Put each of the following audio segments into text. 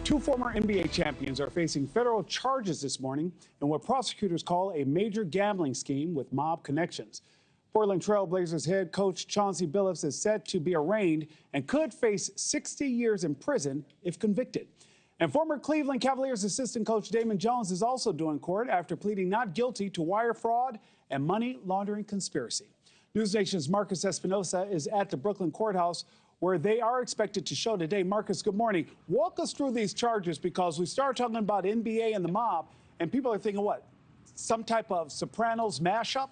Two former NBA champions are facing federal charges this morning in what prosecutors call a major gambling scheme with mob connections. Portland Trail Blazers head coach Chauncey Billups is set to be arraigned and could face 60 years in prison if convicted. And former Cleveland Cavaliers assistant coach Damon Jones is also due in court after pleading not guilty to wire fraud and money laundering conspiracy. NewsNation's Marcus Espinoza is at the Brooklyn courthouse where they are expected to show today. Marcus, good morning. Walk us through these charges, because we start talking about NBA and the mob, and people are thinking, what, some type of Sopranos mashup?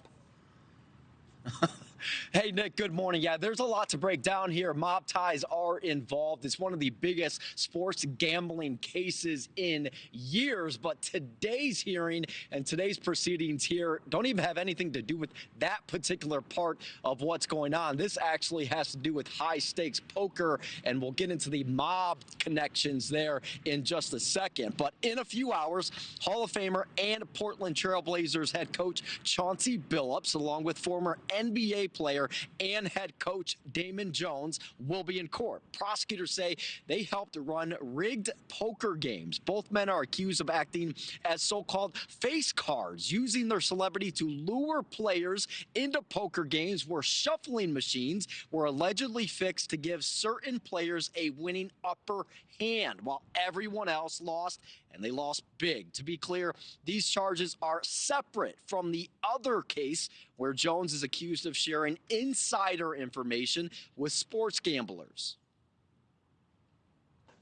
Hey, Nick, good morning. Yeah, there's a lot to break down here. Mob ties are involved. It's one of the biggest sports gambling cases in years. But today's hearing and today's proceedings here don't even have anything to do with that particular part of what's going on. This actually has to do with high-stakes poker, and we'll get into the mob connections there in just a second. But in a few hours, Hall of Famer and Portland Trail Blazers head coach Chauncey Billups, along with former NBA player and head coach Damon Jones, will be in court. Prosecutors say they helped run rigged poker games. Both men are accused of acting as so-called face cards, using their celebrity to lure players into poker games where shuffling machines were allegedly fixed to give certain players a winning upper hand, while everyone else lost, and they lost big. To be clear, these charges are separate from the other case where Jones is accused of sharing insider information with sports gamblers.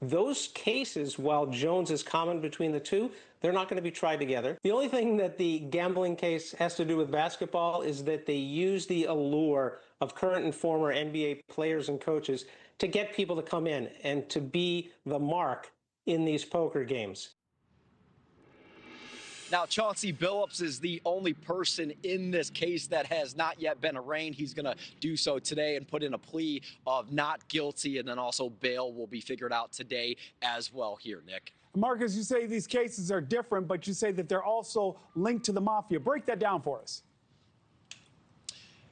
Those cases, while Jones is common between the two, they're not going to be tried together. The only thing that the gambling case has to do with basketball is that they use the allure of current and former NBA players and coaches to get people to come in and to be the mark in these poker games. Now, Chauncey Billups is the only person in this case that has not yet been arraigned. He's going to do so today and put in a plea of not guilty, and then also bail will be figured out today as well here, Nick. Marcus, you say these cases are different, but you say that they're also linked to the mafia. Break that down for us.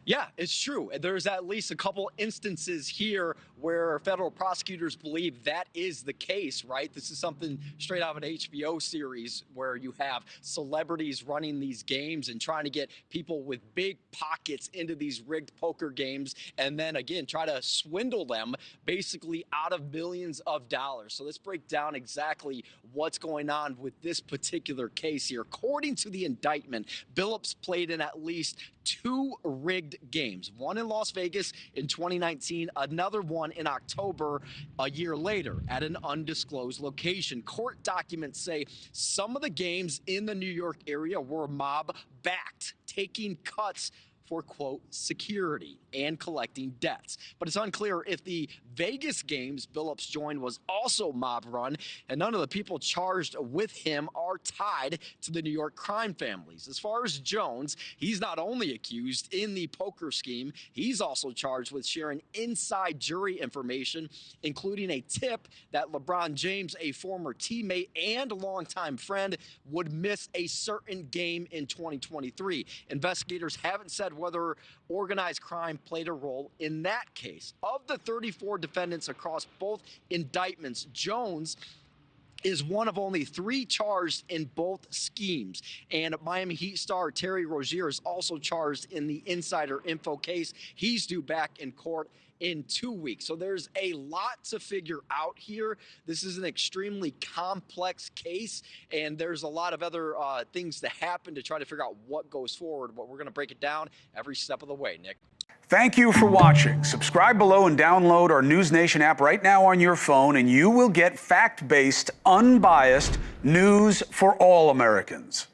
Yeah, it's true. There's at least a couple instances here where federal prosecutors believe that is the case, right? This is something straight out of an HBO series where you have celebrities running these games and trying to get people with big pockets into these rigged poker games, and then again try to swindle them basically out of millions of dollars. So let's break down exactly what's going on with this particular case here. According to the indictment, Billups played in at least 2 rigged games, one in Las Vegas in 2019, another one in October a year later at an undisclosed location. Court documents say some of the games in the New York area were mob-backed, taking cuts for, quote, security and collecting debts. But it's unclear if the Vegas games Billups joined was also mob run, and none of the people charged with him are tied to the New York crime families. As far as Jones, he's not only accused in the poker scheme, he's also charged with sharing inside jury information, including a tip that LeBron James, a former teammate and longtime friend, would miss a certain game in 2023. Investigators haven't said whether organized crime played a role in that case. Of the 34 defendants across both indictments, Jones is one of only 3 charged in both schemes. And Miami Heat star Terry Rozier is also charged in the insider info case. He's due back in court in 2 weeks. So there's a lot to figure out here. This is an extremely complex case, and there's a lot of other things to happen to try to figure out what goes forward. But we're going to break it down every step of the way, Nick. Thank you for watching. Subscribe below and download our NewsNation app right now on your phone, and you will get fact-based, unbiased news for all Americans.